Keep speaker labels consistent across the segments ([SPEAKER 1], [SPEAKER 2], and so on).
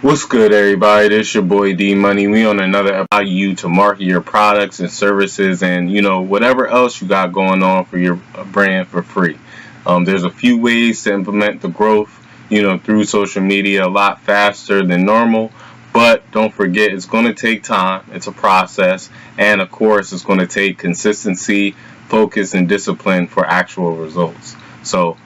[SPEAKER 1] What's good, everybody? This your boy D Money. We on another about you to market your products and services, and whatever else you got going on for your brand for free. There's a few ways to implement the growth, through social media a lot faster than normal. But don't forget, it's going to take time. It's a process, and of course, it's going to take consistency, focus, and discipline for actual results. So,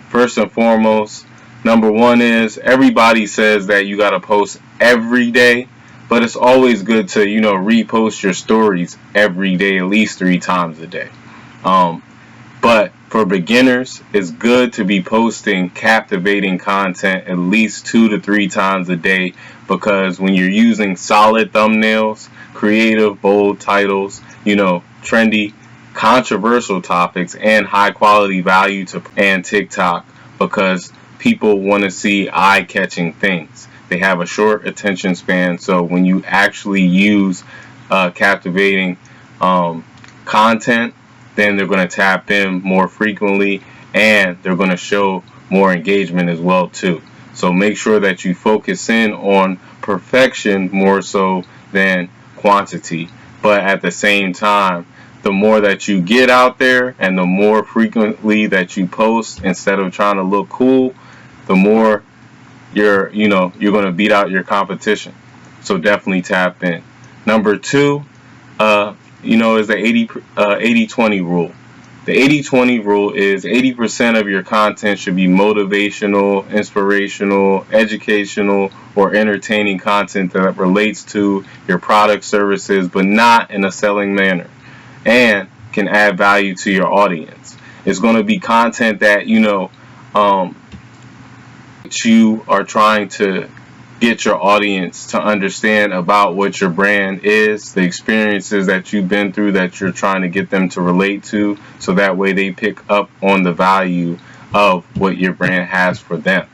[SPEAKER 1] first and foremost, number one is everybody says that you got to post every day, but it's always good to, repost your stories every day, at least 3 times a day. But for beginners, it's good to be posting captivating content at least 2 to 3 times a day, because when you're using solid thumbnails, creative, bold titles, trendy, controversial topics, and high quality value to and TikTok, because people want to see eye-catching things. They have a short attention span, so when you actually use captivating content, then they're going to tap in more frequently, and they're going to show more engagement as well too. So make sure that you focus in on perfection more so than quantity. But at the same time, the more that you get out there and the more frequently that you post instead of trying to look cool, the more you're going to beat out your competition. So definitely tap in. Number two, is the 80-20 rule. The 80-20 rule is 80% of your content should be motivational, inspirational, educational, or entertaining content that relates to your product, services, but not in a selling manner, and can add value to your audience. It's going to be content that, you are trying to get your audience to understand about what your brand is, the experiences that you've been through that you're trying to get them to relate to, so that way they pick up on the value of what your brand has for them.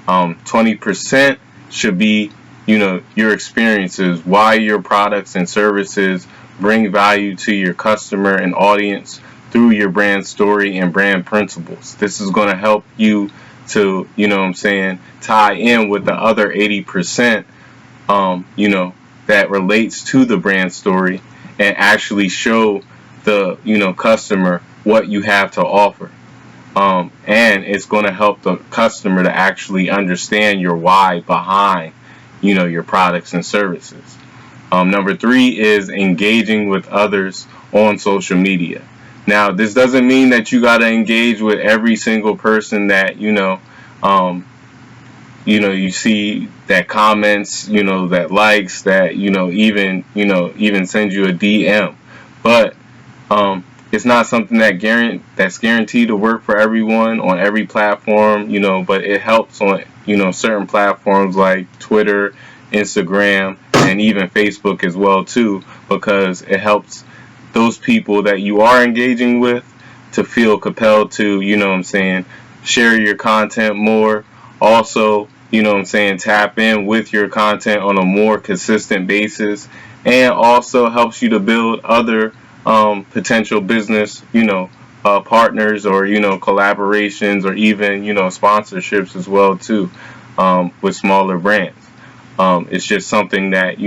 [SPEAKER 1] 20% should be, your experiences, why your products and services bring value to your customer and audience through your brand story and brand principles. This is going to help you to, tie in with the other 80%, that relates to the brand story, and actually show the, customer what you have to offer. And it's going to help the customer to actually understand your why behind, your products and services. Number three is engaging with others on social media. Now, this doesn't mean that you got to engage with every single person that, you see that comments, that likes, that, even send you a DM. But it's not something that's guaranteed to work for everyone on every platform, but it helps on, certain platforms like Twitter, Instagram, and even Facebook as well too, because it helps those people that you are engaging with to feel compelled to, share your content more. Also, tap in with your content on a more consistent basis, and also helps you to build other potential business, partners, or, collaborations, or even, sponsorships as well too, with smaller brands. It's just something that,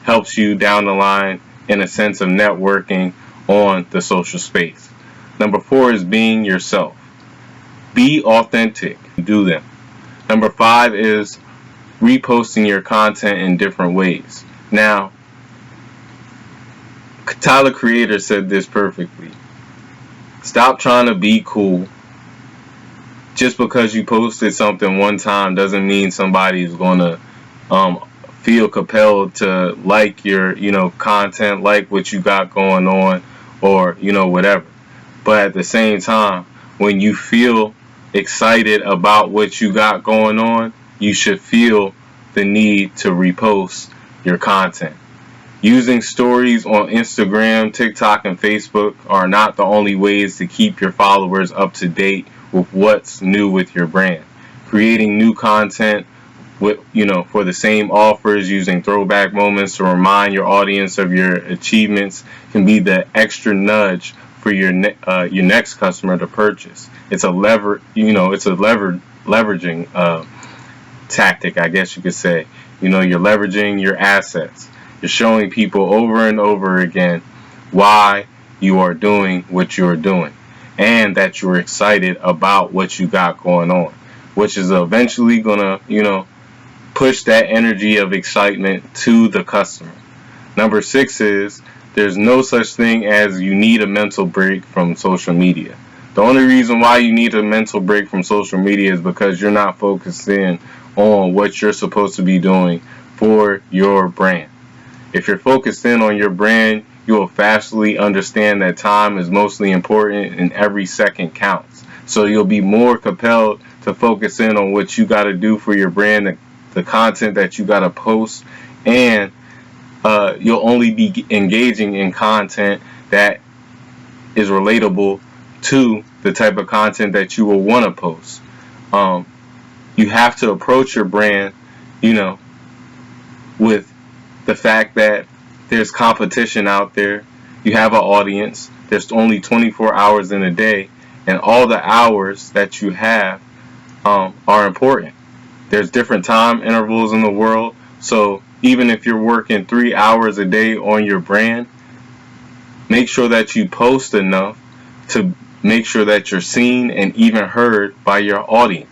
[SPEAKER 1] helps you down the line in a sense of networking on the social space. Number four is being yourself. Be authentic. Do them. Number five is reposting your content in different ways. Now, Tyler Creator said this perfectly. Stop trying to be cool. Just because you posted something one time doesn't mean somebody is going to feel compelled to like your, content, like what you got going on, or, whatever. But at the same time, when you feel excited about what you got going on, you should feel the need to repost your content. Using stories on Instagram, TikTok, and Facebook are not the only ways to keep your followers up to date with what's new with your brand. Creating new content with, for the same offers, using throwback moments to remind your audience of your achievements can be the extra nudge for your next customer to purchase. It's a leveraging tactic, I guess you could say. You're leveraging your assets. You're showing people over and over again why you are doing what you're doing and that you're excited about what you got going on, which is eventually going to, push that energy of excitement to the customer. Number 6 is there's no such thing as you need a mental break from social media. The only reason why you need a mental break from social media is because you're not focused in on what you're supposed to be doing for your brand. If you're focused in on your brand, you will fastly understand that time is mostly important and every second counts. So you'll be more compelled to focus in on what you got to do for your brand, the content that you got to post, and you'll only be engaging in content that is relatable to the type of content that you will want to post. You have to approach your brand, with the fact that there's competition out there. You have an audience. There's only 24 hours in a day, and all the hours that you have are important. There's different time intervals in the world, so even if you're working 3 hours a day on your brand, make sure that you post enough to make sure that you're seen and even heard by your audience.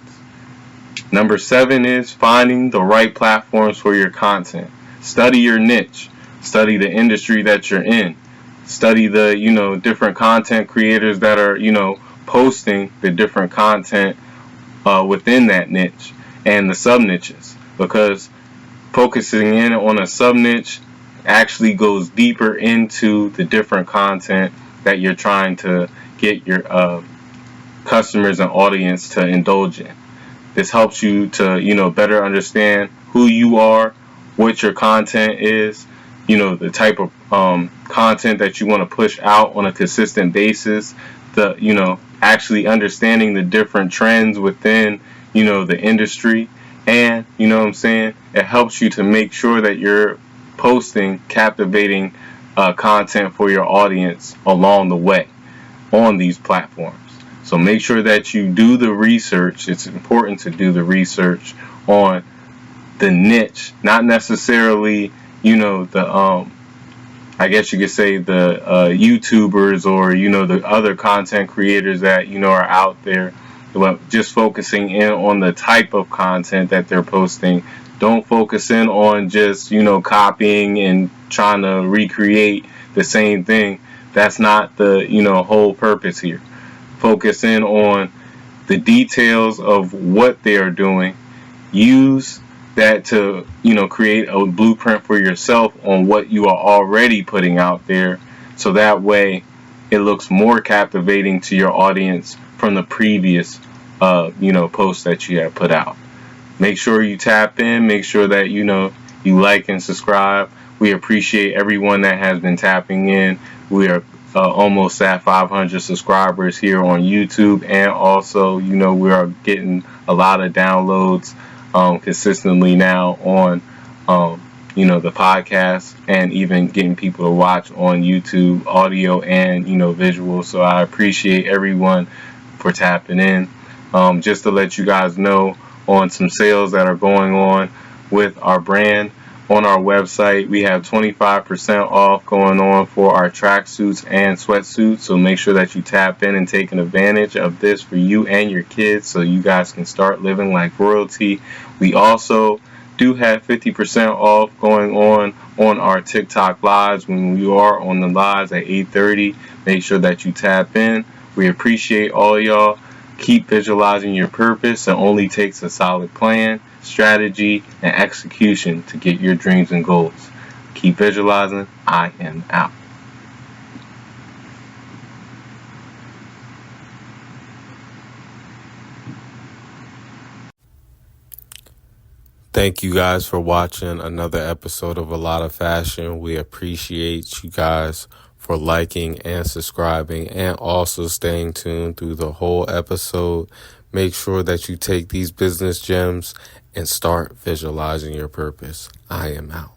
[SPEAKER 1] Number 7 is finding the right platforms for your content. Study your niche. Study the industry that you're in. Study the, different content creators that are, posting the different content within that niche and the sub niches, because focusing in on a sub niche actually goes deeper into the different content that you're trying to get your customers and audience to indulge in. This helps you to, better understand who you are, what your content is, the type of content that you want to push out on a consistent basis, actually understanding the different trends within, the industry. And, it helps you to make sure that you're posting captivating content for your audience along the way on these platforms. So make sure that you do the research. It's important to do the research on the niche, not necessarily, I guess you could say the YouTubers or, the other content creators that, are out there, but just focusing in on the type of content that they're posting. Don't focus in on just, copying and trying to recreate the same thing. That's not the, whole purpose here. Focus in on the details of what they are doing. Use that to, create a blueprint for yourself on what you are already putting out there, so that way it looks more captivating to your audience from the previous, posts that you have put out. Make sure you tap in. Make sure that, you like and subscribe. We appreciate everyone that has been tapping in. We are almost at 500 subscribers here on YouTube, and also, we are getting a lot of downloads consistently now on, the podcast, and even getting people to watch on YouTube, audio and, visual. So I appreciate everyone for tapping in. Just to let you guys know on some sales that are going on with our brand. On our website, we have 25% off going on for our tracksuits and sweatsuits. So make sure that you tap in and take advantage of this for you and your kids, so you guys can start living like royalty. We also do have 50% off going on our TikTok lives. When we are on the lives at 8:30, make sure that you tap in. We appreciate all y'all. Keep visualizing your purpose. It only takes a solid plan, strategy, and execution to get your dreams and goals. Keep visualizing. I am out. Thank you guys for watching another episode of A Lot of Fashion. We appreciate you guys for liking and subscribing, and also staying tuned through the whole episode. Make sure that you take these business gems and start visualizing your purpose. I am out.